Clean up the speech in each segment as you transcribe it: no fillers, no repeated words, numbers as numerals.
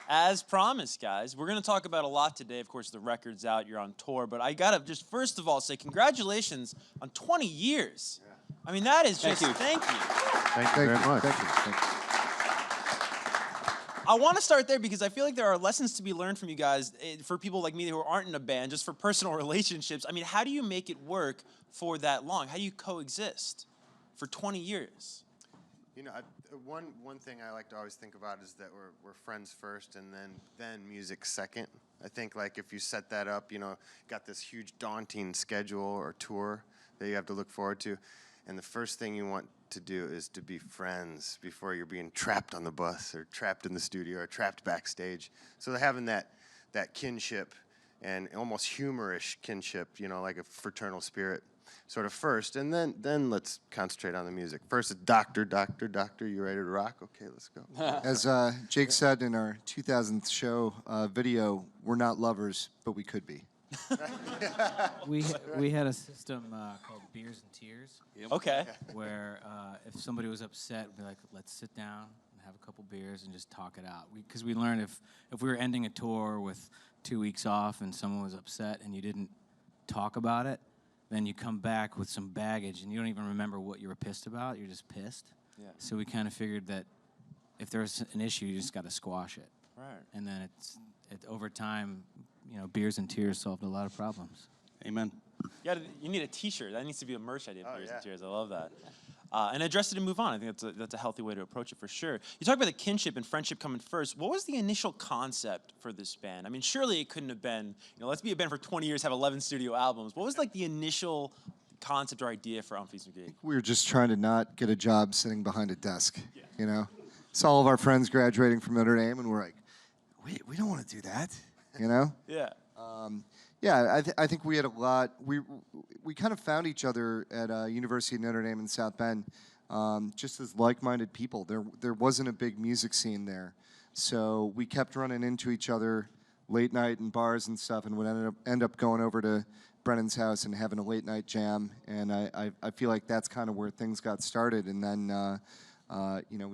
As promised, guys, we're going to talk about a lot today. Of course, the record's out, you're on tour, but I got to just first of all say congratulations on 20 years. Yeah. I mean, that is just, thank you. Thank you very much. Thank you. Thank you. I want to start there because I feel like there are lessons to be learned from you guys for people like me who aren't in a band, just for personal relationships. I mean, how do you make it work for that long? How do you coexist for 20 years? You know, one thing I like to always think about is that we're friends first, and then music second. I think like if you set that up, you know, got this huge daunting schedule or tour that you have to look forward to, and the first thing you want to do is to be friends before you're being trapped on the bus or trapped in the studio or trapped backstage. So having that kinship and almost humorish kinship, you know, like a fraternal spirit, sort of first, and then let's concentrate on the music. First, it's doctor, you ready to rock? Okay, let's go. As Jake said in our 2000th show video, we're not lovers, but we could be. We had a system called Beers and Tears. Yep. Okay. Where if somebody was upset, we'd be like, let's sit down and have a couple beers and just talk it out. Because we learned if we were ending a tour with 2 weeks off and someone was upset and you didn't talk about it, then you come back with some baggage and you don't even remember what you were pissed about. You're just pissed. Yeah. So we kind of figured that if there's an issue, you just got to squash it. Right. And then over time, you know, Beers and Tears solved a lot of problems. Amen. You need a T-shirt. That needs to be a merch idea. Beers and Tears. I love that. And address it and move on. I think that's a healthy way to approach it for sure. You talk about the kinship and friendship coming first. What was the initial concept for this band? I mean, surely it couldn't have been, you know, let's be a band for 20 years, have 11 studio albums. What was like the initial concept or idea for Umphrey McGee? We were just trying to not get a job sitting behind a desk, you know? Saw all of our friends graduating from Notre Dame, and we're like, we don't want to do that, you know? Yeah. Yeah, I think we had a lot. We kind of found each other at University of Notre Dame in South Bend, just as like-minded people. There wasn't a big music scene there, so we kept running into each other late night in bars and stuff, and would end up going over to Brennan's house and having a late night jam. And I feel like that's kind of where things got started. And then you know,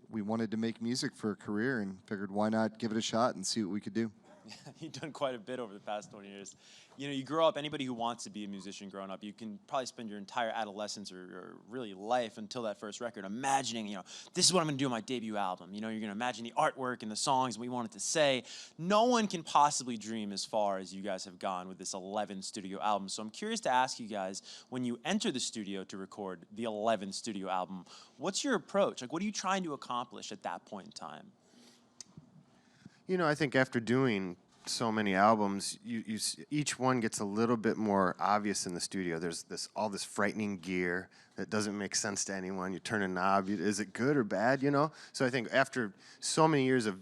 we wanted to make music for a career and figured why not give it a shot and see what we could do. You've done quite a bit over the past 20 years. You know, you grow up, anybody who wants to be a musician growing up, you can probably spend your entire adolescence or really life until that first record imagining, you know, this is what I'm going to do on my debut album. You know, you're going to imagine the artwork and the songs we want it to say. No one can possibly dream as far as you guys have gone with this 11 studio album. So I'm curious to ask you guys, when you enter the studio to record the 11th studio album, what's your approach? Like, what are you trying to accomplish at that point in time? You know, I think after doing so many albums, each one gets a little bit more obvious in the studio. There's all this frightening gear that doesn't make sense to anyone. You turn a knob, is it good or bad, you know? So I think after so many years of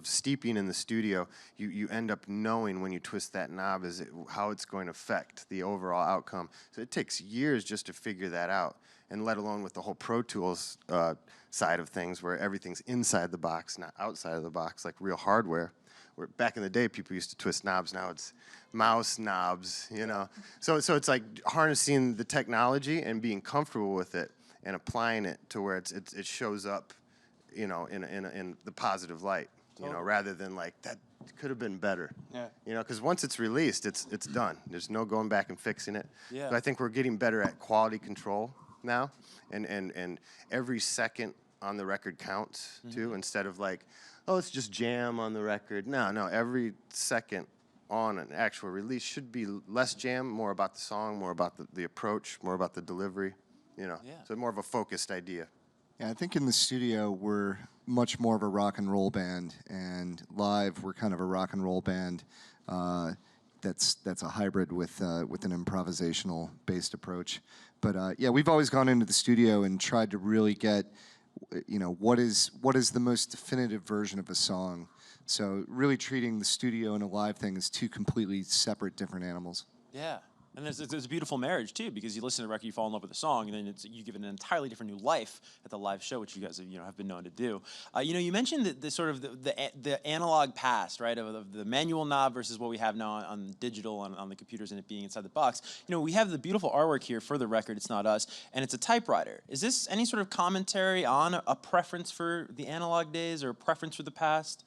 steeping in the studio, you end up knowing when you twist that knob how it's going to affect the overall outcome. So it takes years just to figure that out, and let alone with the whole Pro Tools side of things where everything's inside the box, not outside of the box, like real hardware. Where back in the day, people used to twist knobs. Now it's mouse knobs, you know. So it's like harnessing the technology and being comfortable with it and applying it to where it shows up, you know, in the positive light, you know, rather than like that could have been better. Yeah. You know, because once it's released, it's done. There's no going back and fixing it. Yeah. So I think we're getting better at quality control now, and every second on the record counts too, instead of like, oh, it's just jam on the record. No, every second on an actual release should be less jam, more about the song, more about the approach, more about the delivery, you know. Yeah. So more of a focused idea. Yeah, I think in the studio we're much more of a rock and roll band, and live we're kind of a rock and roll band that's a hybrid with an improvisational based approach. But yeah, we've always gone into the studio and tried to really get, you know, what is the most definitive version of a song. So really treating the studio and a live thing as two completely separate, different animals. Yeah, and there's a beautiful marriage too, because you listen to the record, you fall in love with the song, and then you give it an entirely different new life at the live show, which you guys have been known to do. You know, you mentioned the sort of the analog past, right, of the manual knob versus what we have now on digital on the computers and it being inside the box. You know, we have the beautiful artwork here for the record, It's Not Us, and it's a typewriter. Is this any sort of commentary on a preference for the analog days or a preference for the past?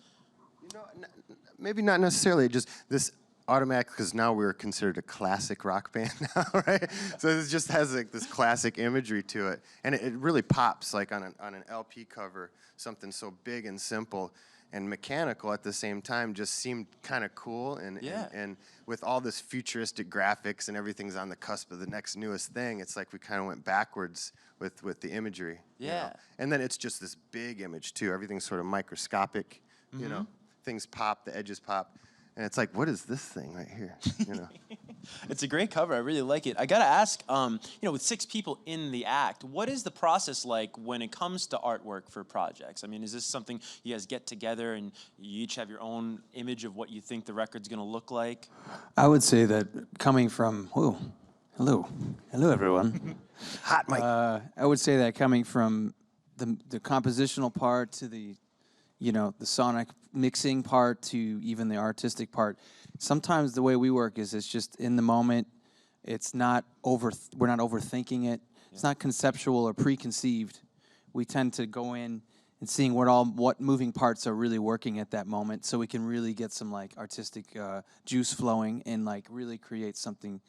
Maybe not necessarily. Just this automatic, because now we're considered a classic rock band now, right? So it just has like this classic imagery to it, and it really pops like on an LP cover. Something so big and simple and mechanical at the same time just seemed kind of cool, and with all this futuristic graphics and everything's on the cusp of the next newest thing, it's like we kind of went backwards with the imagery. Yeah. You know? And then it's just this big image too. Everything's sort of microscopic, you know. Things pop, the edges pop. And it's like, what is this thing right here? You know. It's a great cover. I really like it. I gotta ask, with 6 people in the act, what is the process like when it comes to artwork for projects? I mean, is this something you guys get together and you each have your own image of what you think the record's gonna look like? I would say that coming from, hello everyone. Hot mic. I would say that coming from the compositional part to the sonic mixing part to even the artistic part. Sometimes the way we work is it's just in the moment. It's not we're not overthinking it. It's not conceptual or preconceived. We tend to go in and seeing what moving parts are really working at that moment, so we can really get some like artistic juice flowing and like really create something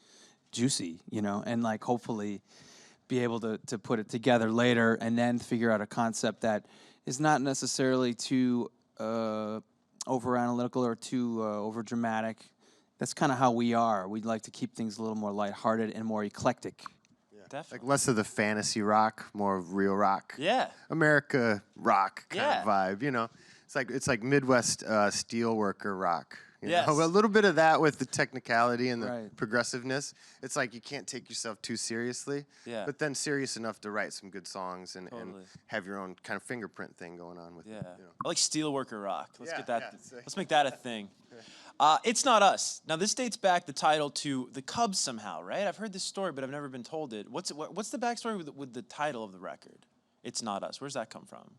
juicy, and like hopefully be able to put it together later and then figure out a concept that is not necessarily too over analytical or too over dramatic. That's kind of how we are. We'd like to keep things a little more lighthearted and more eclectic. Yeah. Definitely. Like less of the fantasy rock, more of real rock. Yeah. America rock kind of vibe, It's like Midwest steelworker rock. Yes. A little bit of that with the technicality and the Right. progressiveness. It's like you can't take yourself too seriously, Yeah. but then serious enough to write some good songs and Totally. have your own kind of fingerprint thing going on with Yeah. it. I like Steelworker Rock. Let's Yeah, get that. yeah, Let's make that a thing. It's Not Us. Now, this dates back the title to the Cubs somehow, right? I've heard this story, but I've never been told it. What's the backstory with the title of the record? It's Not Us. Where's that come from?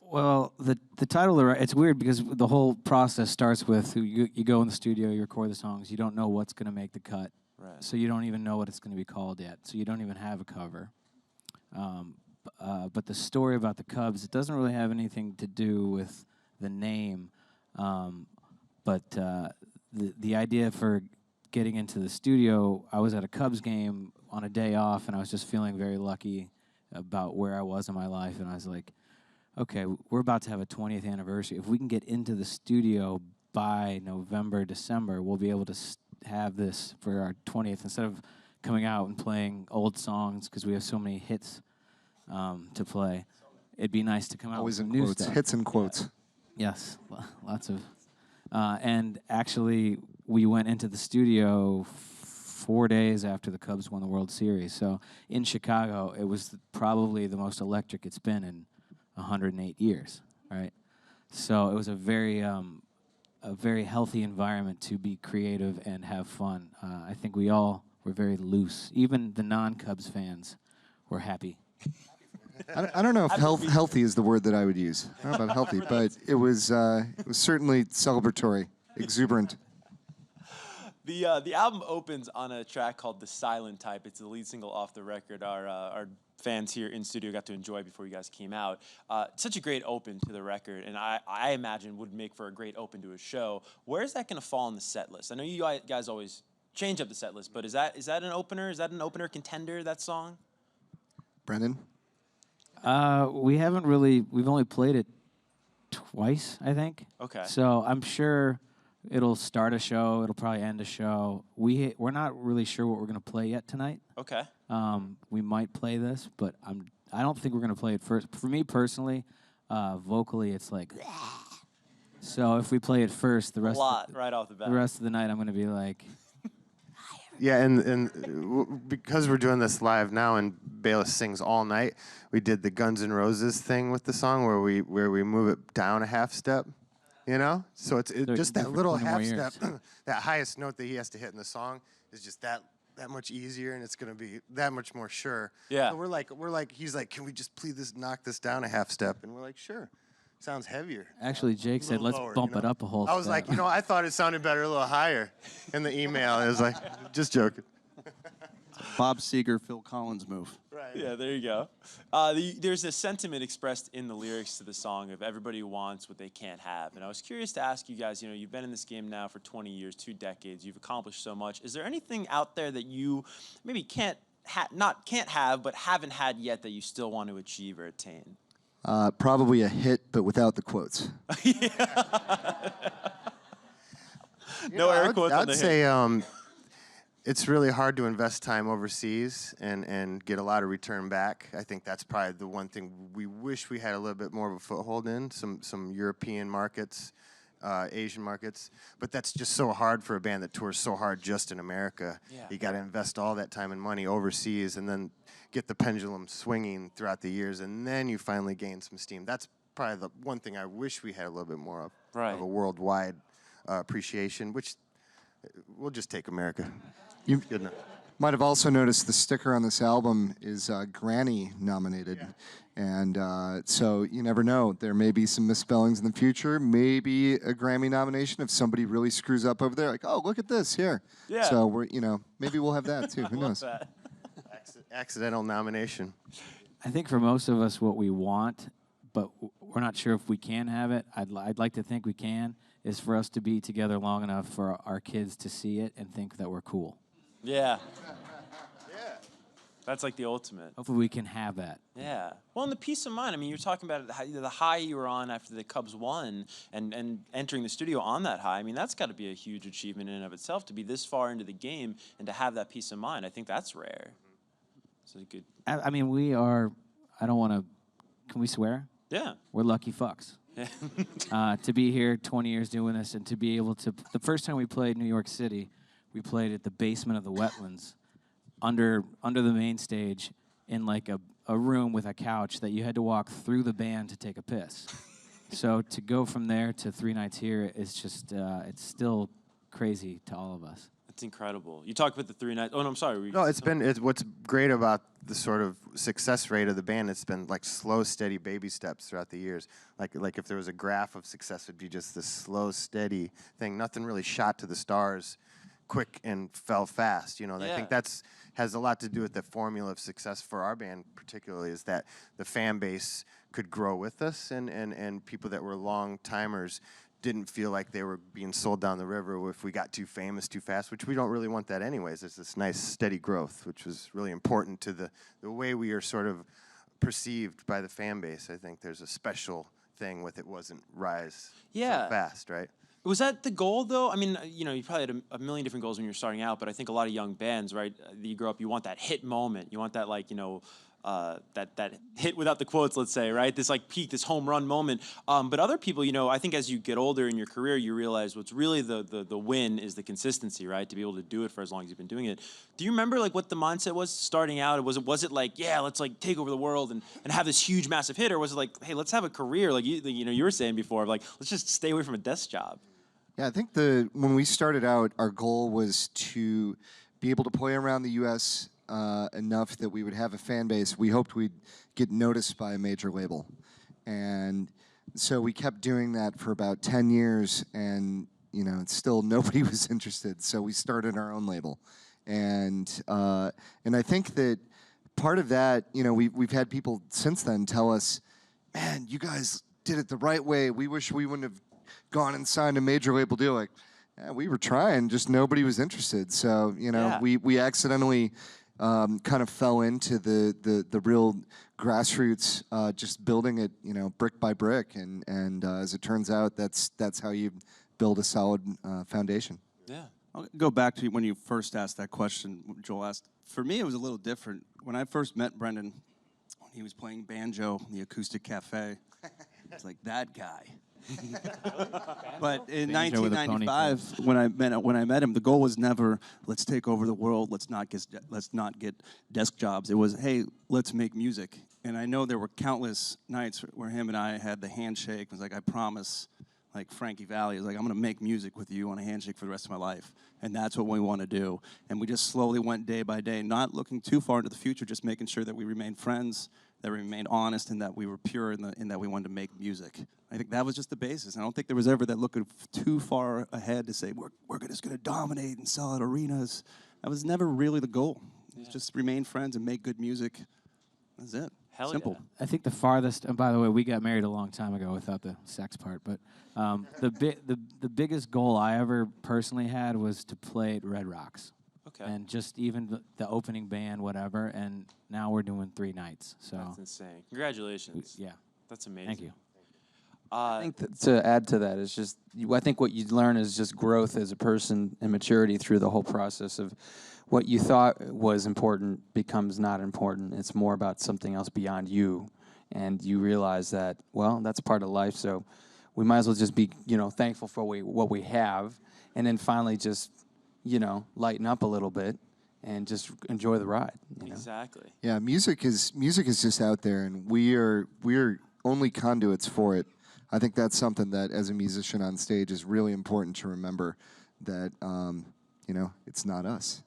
Well, the title, it's weird because the whole process starts with you go in the studio, you record the songs, you don't know what's going to make the cut. Right. So you don't even know what it's going to be called yet. So you don't even have a cover. But the story about the Cubs, it doesn't really have anything to do with the name. But the idea for getting into the studio, I was at a Cubs game on a day off, and I was just feeling very lucky about where I was in my life, and I was like, okay, we're about to have a 20th anniversary. If we can get into the studio by November, December, we'll be able to have this for our 20th instead of coming out and playing old songs because we have so many hits to play. It'd be nice to come out Always with in new quotes. stuff. Hits and quotes. Yes, lots of. And actually, we went into the studio 4 days after the Cubs won the World Series. So in Chicago, it was probably the most electric it's been in 108 years, right? So it was a very healthy environment to be creative and have fun. I think we all were very loose. Even the non-Cubs fans were happy. I don't know if healthy is the word that I would use. I don't know about healthy, but it was certainly celebratory, exuberant. The album opens on a track called "The Silent Type." It's the lead single off the record. Our fans here in studio got to enjoy before you guys came out. Such a great open to the record, and I imagine would make for a great open to a show. Where is that going to fall on the set list? I know you guys always change up the set list, but is that an opener? Is that an opener contender? That song? Brendan? We haven't really. We've only played it twice, I think. Okay. So I'm sure it'll start a show. It'll probably end a show. We're not really sure what we're gonna play yet tonight. Okay. We might play this, but I don't think we're gonna play it first. For me personally, vocally, it's like. So if we play it first, the rest right off the bat. the rest of the night, I'm gonna be like. Yeah, and because we're doing this live now, and Bayless sings all night, we did the Guns N' Roses thing with the song where we move it down a half step, So it's just that little half step, that highest note that he has to hit in the song is just that much easier, and it's gonna be that much more sure. Yeah. So we're like, he's like, can we just please knock this down a half step? And we're like, sure. Sounds heavier. Actually, Jake said, let's lower, bump it up a whole I was step. like, I thought it sounded better a little higher in the email. It was like, just joking. Bob Seger, Phil Collins move. Yeah, there you go. There's a sentiment expressed in the lyrics to the song of everybody wants what they can't have. And I was curious to ask you guys, you've been in this game now for 20 years, 2 decades, you've accomplished so much. Is there anything out there that you maybe can't have, but haven't had yet that you still want to achieve or attain? Probably a hit, but without the quotes. No air quotes on the I'd hit. say it's really hard to invest time overseas and get a lot of return back. I think that's probably the one thing we wish we had a little bit more of a foothold in, some European markets, Asian markets. But that's just so hard for a band that tours so hard just in America. Yeah. You got to invest all that time and money overseas and then get the pendulum swinging throughout the years, and then you finally gain some steam. That's probably the one thing I wish we had a little bit more of, of a worldwide appreciation, which we'll just take America. You Good enough. might have also noticed the sticker on this album is Granny nominated. And so you never know. There may be some misspellings in the future, maybe a Grammy nomination if somebody really screws up over there. Like, oh, look at this here. Yeah. So we're, maybe we'll have that too. Who knows? That. Accidental nomination. I think for most of us, what we want, but we're not sure if we can have it. I'd like to think we can. Is for us to be together long enough for our kids to see it and think that we're cool. Yeah. That's like the ultimate. Hopefully we can have that. Yeah. Well, and the peace of mind. I mean, you're talking about the high you were on after the Cubs won and entering the studio on that high. I mean, that's got to be a huge achievement in and of itself to be this far into the game and to have that peace of mind. I think that's rare. So good. I mean, we are, I don't want to, can we swear? Yeah. We're lucky fucks. To be here 20 years doing this and to be able to, the first time we played New York City, we played at the basement of the Wetlands under the main stage in like a room with a couch that you had to walk through the band to take a piss. So to go from there to 3 nights here is just, it's still crazy to all of us. It's incredible. You talked about the 3 nights. Oh, no, I'm sorry. No, it's what's great about the sort of success rate of the band. It's been like slow, steady baby steps throughout the years. Like if there was a graph of success, it'd be just this slow, steady thing. Nothing really shot to the stars, quick and fell fast. I think has a lot to do with the formula of success for our band, particularly, is that the fan base could grow with us, and people that were long timers didn't feel like they were being sold down the river if we got too famous too fast, which we don't really want that anyways. There's this nice steady growth, which was really important to the way we are sort of perceived by the fan base. I think there's a special thing with it wasn't rise so fast, right? Was that the goal, though? I mean, you probably had a million different goals when you were starting out, but I think a lot of young bands, right, you grow up, you want that hit moment. You want that, like, that hit without the quotes, let's say, right? This like peak, this home run moment. But other people, I think as you get older in your career, you realize what's really the win is the consistency, right? To be able to do it for as long as you've been doing it. Do you remember like what the mindset was starting out? Was it like, yeah, let's like take over the world and have this huge massive hit, or was it like, hey, let's have a career, like you were saying before, like let's just stay away from a desk job? Yeah, I think when we started out, our goal was to be able to play around the U.S. Enough that we would have a fan base. We hoped we'd get noticed by a major label. And so we kept doing that for about 10 years, and still nobody was interested. So we started our own label. And I think that part of that, we've had people since then tell us, man, you guys did it the right way. We wish we wouldn't have gone and signed a major label deal. Like, yeah, we were trying, just nobody was interested. So, we accidentally kind of fell into the real grassroots, just building it, brick by brick. And as it turns out, that's how you build a solid foundation. Yeah. I'll go back to when you first asked that question, Joel asked. For me, it was a little different. When I first met Brendan, when he was playing banjo in the Acoustic Cafe, it's like, that guy. But in Banjo with a 1995, when I met him, the goal was never let's take over the world, let's not get desk jobs. It was, hey, let's make music. And I know there were countless nights where him and I had the handshake. It was like, I promise, like Frankie Valli is like, I'm gonna make music with you on a handshake for the rest of my life. And that's what we want to do. And we just slowly went day by day, not looking too far into the future, just making sure that we remained friends, that we remained honest, and that we were pure in that we wanted to make music. I think that was just the basis. I don't think there was ever that looking too far ahead to say, we're just going to dominate and sell out arenas. That was never really the goal. Just remain friends and make good music. That's it. Hell Simple. yeah. I think the farthest, and by the way, we got married a long time ago without the sex part, but the biggest goal I ever personally had was to play at Red Rocks. Okay. And just even the opening band, whatever, and now we're doing 3 nights. So That's insane. Congratulations. yeah, That's amazing. thank you. I think to add to that is just, I think what you learn is just growth as a person and maturity through the whole process of what you thought was important becomes not important. It's more about something else beyond you. And you realize that, well, that's part of life. So we might as well just be, thankful for what we have. And then finally just, lighten up a little bit and just enjoy the ride. Exactly. Yeah, music is just out there, and we're only conduits for it. I think that's something that, as a musician on stage, is really important to remember. That it's not us.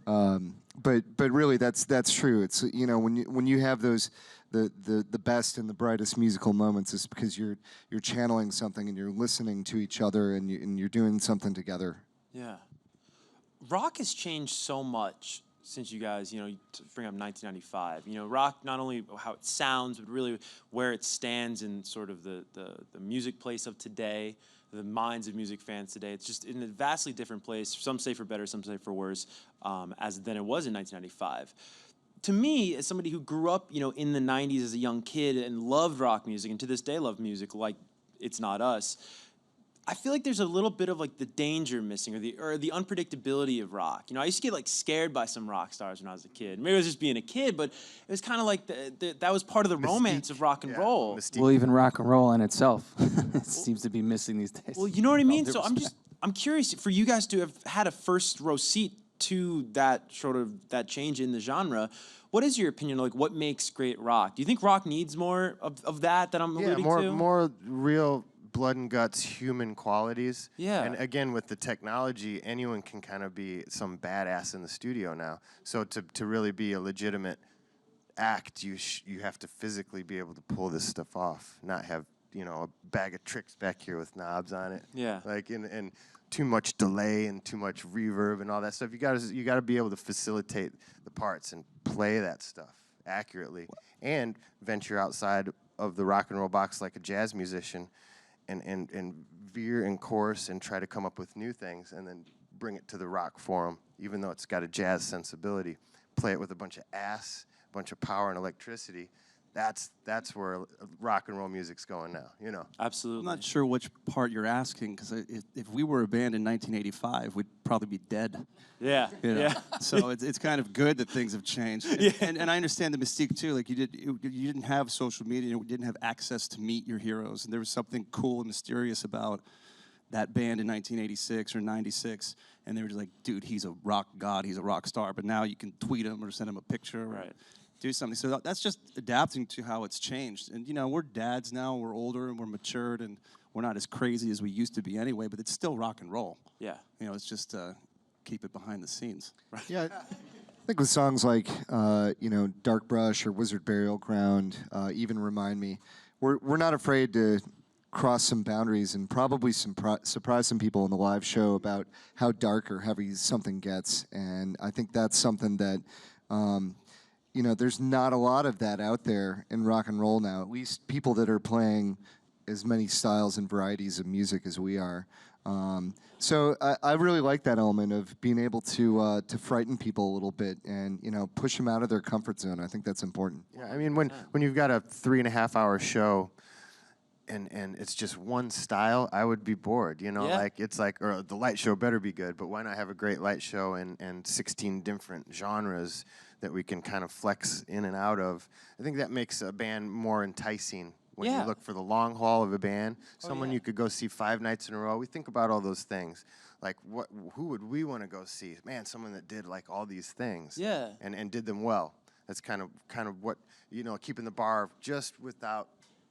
But really, that's true. It's when you have those the best and the brightest musical moments, is because you're channeling something and you're listening to each other and you're doing something together. Yeah. Rock has changed so much since you guys, to bring up 1995. Rock, not only how it sounds, but really where it stands in sort of the music place of today, the minds of music fans today. It's just in a vastly different place. Some say for better, some say for worse, than it was in 1995. To me, as somebody who grew up, in the 90s as a young kid and loved rock music, and to this day love music like It's Not Us, I feel like there's a little bit of like the danger missing, or the unpredictability of rock. I used to get like scared by some rock stars when I was a kid. Maybe it was just being a kid, but it was kind of like that was part of the romance of rock and roll. Well, even rock and roll in itself it seems to be missing these days. Well, you know what I mean? All So due I'm curious for you guys to have had a first row seat to that change in the genre. What is your opinion? Like, what makes great rock? Do you think rock needs more of that I'm alluding to? more real blood and guts human qualities. Yeah. And again, with the technology, anyone can kind of be some badass in the studio now. So to really be a legitimate act, you have to physically be able to pull this stuff off, not have a bag of tricks back here with knobs on it. Yeah. Like and too much delay and too much reverb and all that stuff. You got to be able to facilitate the parts and play that stuff accurately, and venture outside of the rock and roll box like a jazz musician. And veer and course and try to come up with new things and then bring it to the rock forum, even though it's got a jazz sensibility. Play it with a bunch of ass, a bunch of power and electricity. That's where rock and roll music's going now, Absolutely. I'm not sure which part you're asking, because if we were a band in 1985, we'd probably be dead. Yeah. Yeah. So it's kind of good that things have changed. And I understand the mystique too. Like you didn't have social media, you didn't have access to meet your heroes, and there was something cool and mysterious about that band in 1986 or 96, and they were just like, dude, he's a rock god, he's a rock star. But now you can tweet him or send him a picture. Right. Or do something. So that's just adapting to how it's changed. And we're dads now, we're older and we're matured, and we're not as crazy as we used to be anyway, but it's still rock and roll. Yeah. It's just keep it behind the scenes. Right. Yeah, I think with songs like Dark Brush or Wizard Burial Ground, even Remind Me, we're not afraid to cross some boundaries and probably surprise some people in the live show about how dark or heavy something gets. And I think that's something that there's not a lot of that out there in rock and roll now. At least people that are playing as many styles and varieties of music as we are. So I really like that element of being able to frighten people a little bit and push them out of their comfort zone. I think that's important. Yeah, I mean when you've got a 3.5-hour show and it's just one style, I would be bored. Yeah. Or the light show better be good, but why not have a great light show and 16 different genres that we can kind of flex in and out of? I think that makes a band more enticing. When you look for the long haul of a band, someone you could go see 5 nights in a row. We think about all those things. Like, who would we want to go see? Man, someone that did like all these things. Yeah. And did them well. That's kind of what, keeping the bar just without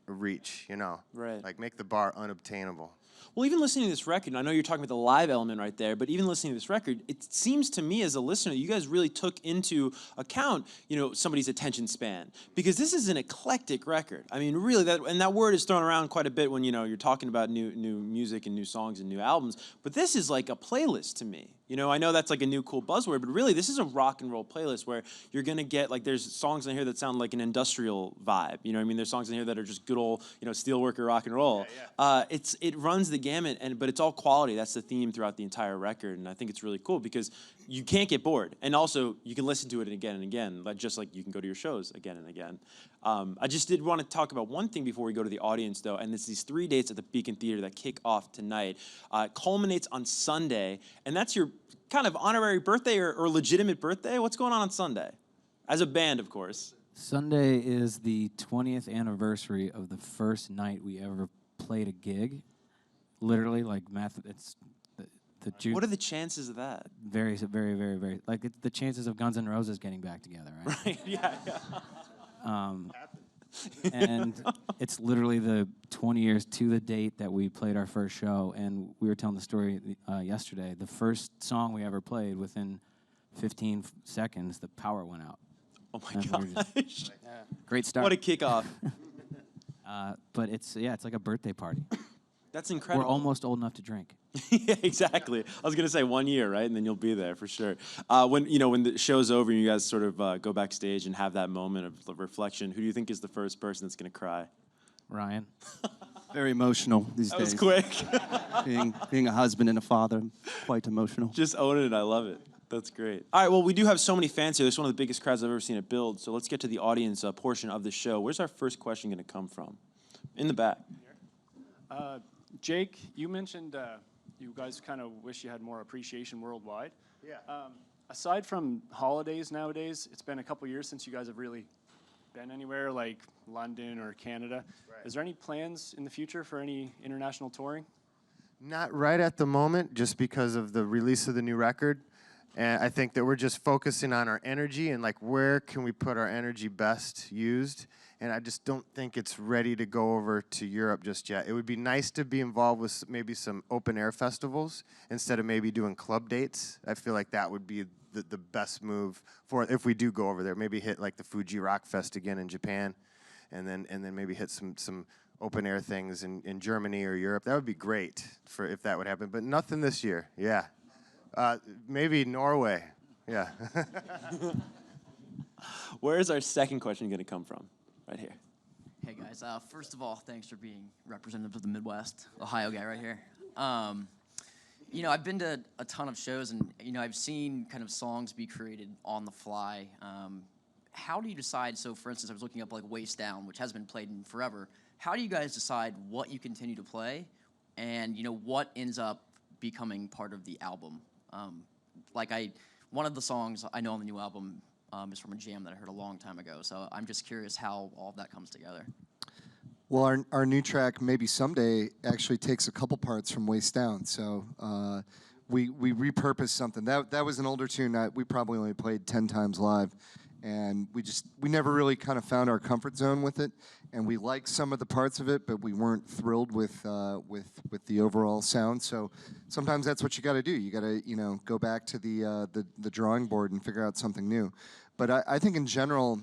a reach, Right. Like make the bar unobtainable. Well, even listening to this record, and I know you're talking about the live element right there, but even listening to this record, it seems to me as a listener, you guys really took into account, somebody's attention span, because this is an eclectic record. I mean, really, that word is thrown around quite a bit when you're talking about new music and new songs and new albums. But this is like a playlist to me. I know that's like a new cool buzzword, but really, this is a rock and roll playlist where you're gonna get there's songs in here that sound like an industrial vibe. There's songs in here that are just good old steelworker rock and roll. Yeah. It runs the gamut, but it's all quality. That's the theme throughout the entire record, and I think it's really cool because you can't get bored, and also you can listen to it again and again, just like you can go to your shows again and again. I just did want to talk about one thing before we go to the audience, though, and it's these 3 dates at the Beacon Theater that kick off tonight. It culminates on Sunday, and that's your kind of honorary birthday or legitimate birthday. What's going on Sunday? As a band, of course. Sunday is the 20th anniversary of the first night we ever played a gig. Literally, it's the What are the chances of that? Very, very, very, very. It's the chances of Guns N' Roses getting back together, right? Right. Yeah. And it's literally the 20 years to the date that we played our first show. And we were telling the story yesterday. The first song we ever played, within 15 seconds, the power went out. Oh my gosh. Great start. What a kickoff. But it's like a birthday party. That's incredible. We're almost old enough to drink. Yeah, exactly. I was gonna say 1 year, right? And then you'll be there for sure. When the show's over and you guys sort of go backstage and have that moment of reflection, who do you think is the first person that's gonna cry? Ryan? Very emotional these That days. was quick. Being a husband and a father, quite emotional. Just own it. I love it. That's great. All right, well, we do have so many fans here. This is one of the biggest crowds I've ever seen it build. So let's get to the audience portion of the show. Where's our first question going to come from? In the back. Jake, you mentioned you guys kind of wish you had more appreciation worldwide. Yeah. Aside from holidays nowadays, it's been a couple years since you guys have really been anywhere like London or Canada. Right. Is there any plans in the future for any international touring? Not right at the moment, just because of the release of the new record. And I think that we're just focusing on our energy and where can we put our energy best used. And I just don't think it's ready to go over to Europe just yet. It would be nice to be involved with maybe some open air festivals instead of maybe doing club dates. I feel like that would be the best move for if we do go over there. Maybe hit the Fuji Rock Fest again in Japan, and then maybe hit some open air things in Germany or Europe. That would be great for if that would happen. But nothing this year. Yeah. Maybe Norway. Yeah. Where is our second question going to come from? Right here. Hey guys, first of all, thanks for being representative of the Midwest, Ohio guy right here. I've been to a ton of shows, and I've seen kind of songs be created on the fly. How do you decide? So, for instance, I was looking up Waist Down, which has been played in forever. How do you guys decide what you continue to play, and what ends up becoming part of the album? One of the songs I know on the new album is from a jam that I heard a long time ago. So I'm just curious how all of that comes together. Well, our new track, Maybe Someday, actually takes a couple parts from Waist Down. So we repurposed something. That was an older tune that we probably only played 10 times live. And we never really kind of found our comfort zone with it. And we liked some of the parts of it, but we weren't thrilled with the overall sound. So sometimes that's what you got to do. You got to go back to the drawing board and figure out something new. But I think in general,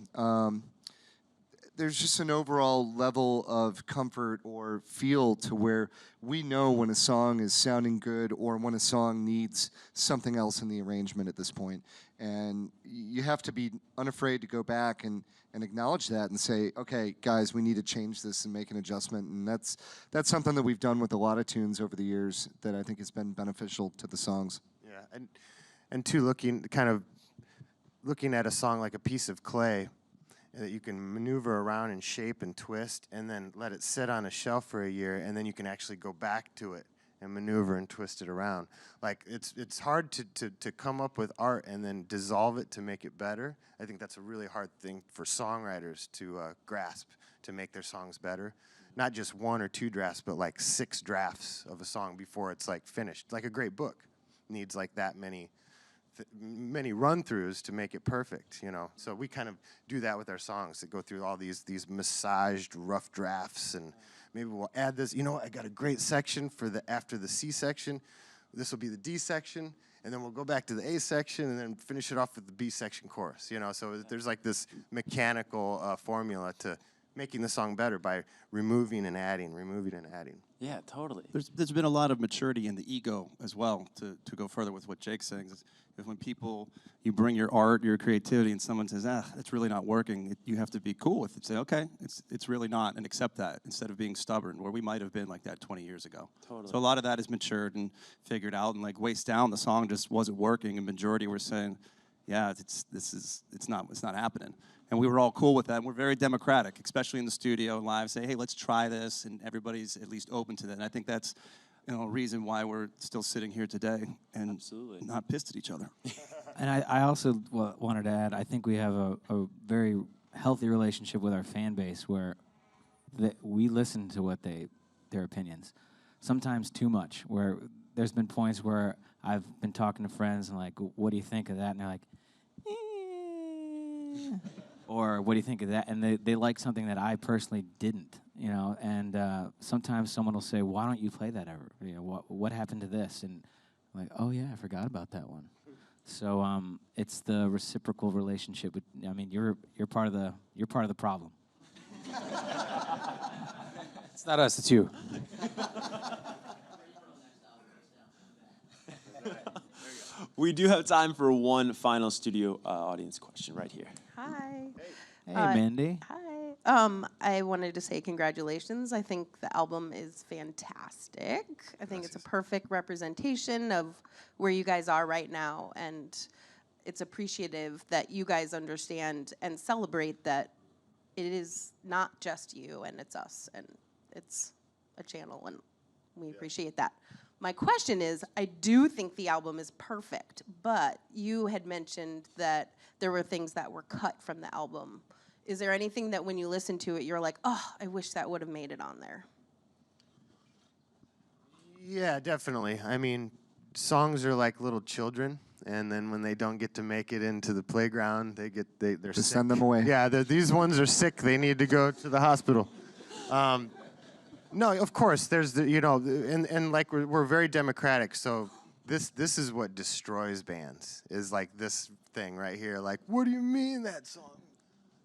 there's just an overall level of comfort or feel to where we know when a song is sounding good or when a song needs something else in the arrangement at this point. And you have to be unafraid to go back and acknowledge that and say, okay, guys, we need to change this and make an adjustment. And that's something that we've done with a lot of tunes over the years that I think has been beneficial to the songs. Yeah, and too, looking at a song like a piece of clay that you can maneuver around and shape and twist and then let it sit on a shelf for a year, and then you can actually go back to it and maneuver and twist it around. It's hard to come up with art and then dissolve it to make it better. I think that's a really hard thing for songwriters to grasp, to make their songs better. Not just 1 or 2 drafts, but 6 drafts of a song before it's finished. Like a great book needs that many run-throughs to make it perfect, So we kind of do that with our songs, that go through all these massaged rough drafts and maybe we'll add this. You know what? I got a great section for after the C section. This will be the D section, and then we'll go back to the A section, and then finish it off with the B section chorus. You know, so there's like this mechanical formula to making the song better by removing and adding, removing and adding. Yeah, totally. There's been a lot of maturity in the ego as well, to go further with what Jake's saying. Is when you bring your art, your creativity, and someone says, that's really not working, you have to be cool with it. Say, okay, it's really not, and accept that, instead of being stubborn, where we might have been like that 20 years ago. Totally. So a lot of that is matured and figured out, and like Waist Down, the song just wasn't working, and majority were saying, yeah, it's not happening. And we were all cool with that. And we're very democratic, especially in the studio and live. Say, hey, let's try this, and everybody's at least open to that. And I think that's a reason why we're still sitting here today and Absolutely. not pissed at each other. And I also wanted to add, I think we have a very healthy relationship with our fan base where we listen to their opinions. Sometimes too much, where there's been points where I've been talking to friends and like, what do you think of that? And they're like, or what do you think of that? And they like something that I personally didn't, you know. And sometimes someone will say, why don't you play that ever? You know, what happened to this? And I'm like, oh yeah, I forgot about that one. So it's the reciprocal relationship. I mean, you're part of the problem. It's not us, it's you. We do have time for one final studio audience question right here. Hi. Hey, Mandy. Hi. I wanted to say congratulations. I think the album is fantastic. I think it's a perfect representation of where you guys are right now, and it's appreciative that you guys understand and celebrate that it is not just you and it's us, and it's a channel, and we appreciate that. My question is, I do think the album is perfect, but you had mentioned that there were things that were cut from the album. Is there anything that when you listen to it, you're like, oh, I wish that would have made it on there? Yeah, definitely. I mean, songs are like little children, and then when they don't get to make it into the playground, they're Just sick. send them away. Yeah, these ones are sick. They need to go to the hospital. No, of course, there's and like we're very democratic. So this is what destroys bands, is like this thing right here. Like, what do you mean that song?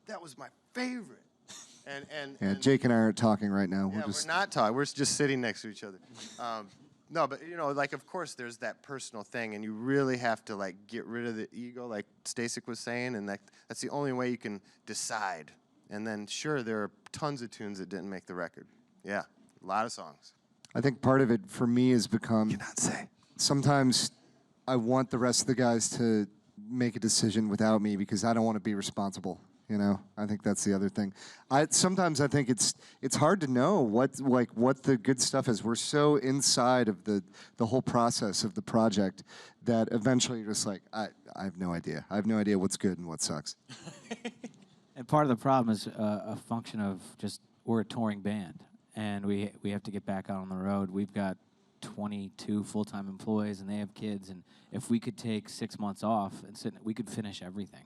That was my favorite. And Jake and I aren't talking right now. yeah, we're not talking. We're just sitting next to each other. No, but like of course there's that personal thing, and you really have to like get rid of the ego, like Stasik was saying, and that's the only way you can decide. And then sure, there are tons of tunes that didn't make the record. Yeah, a lot of songs. I think part of it for me has become Cannot say. sometimes I want the rest of the guys to make a decision without me because I don't want to be responsible. You know, I think that's the other thing. Sometimes I think it's hard to know what the good stuff is. We're so inside of the whole process of the project that eventually you're just like, I have no idea. I have no idea what's good and what sucks. And part of the problem is a function of just we're a touring band, and we have to get back out on the road. We've got 22 full-time employees, and they have kids. And if we could take 6 months off and we could finish everything.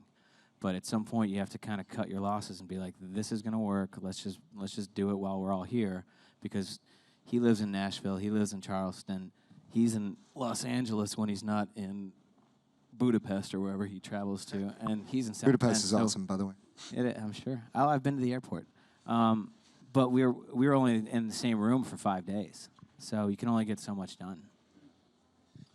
But at some point, you have to kind of cut your losses and be like, this is going to work. Let's just do it while we're all here, because he lives in Nashville. He lives in Charleston. He's in Los Angeles when he's not in Budapest or wherever he travels to, and he's in South Bend. Budapest is awesome, by the way. I'm sure. I've been to the airport. But we were only in the same room for 5 days, so you can only get so much done.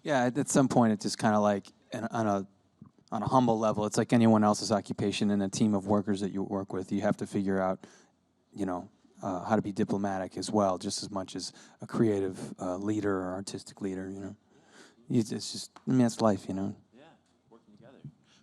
Yeah, at some point, it's just kind of like on a humble level, it's like anyone else's occupation in a team of workers that you work with. You have to figure out, how to be diplomatic as well, just as much as a creative leader or artistic leader. It's just, that's life. Yeah, working together.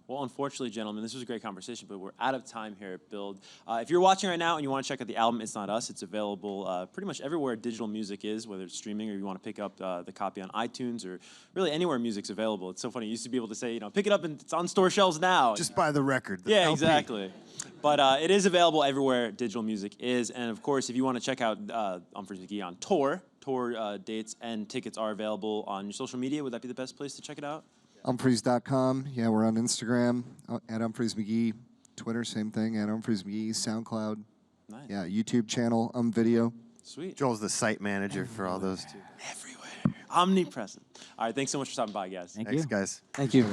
Well, unfortunately, gentlemen, this was a great conversation, but we're out of time here at Build. If you're watching right now and you want to check out the album, It's Not Us, it's available pretty much everywhere digital music is, whether it's streaming or you want to pick up the copy on iTunes or really anywhere music's available. It's so funny. You used to be able to say, pick it up and it's on store shelves now. Just buy the record. The yeah, LP. exactly. But it is available everywhere digital music is. And of course, if you want to check out Umphrey McGee on tour dates and tickets are available on your social media. Would that be the best place to check it out? Umphreys.com. Yeah, we're on Instagram at Umphreys McGee. Twitter, same thing, at Umphreys McGee. SoundCloud. Nice. Yeah, YouTube channel, Video. Sweet. Joel's the site manager for all those too. Everywhere. Omnipresent. All right, thanks so much for stopping by, guys. Thank Thanks, you. guys. Thank you.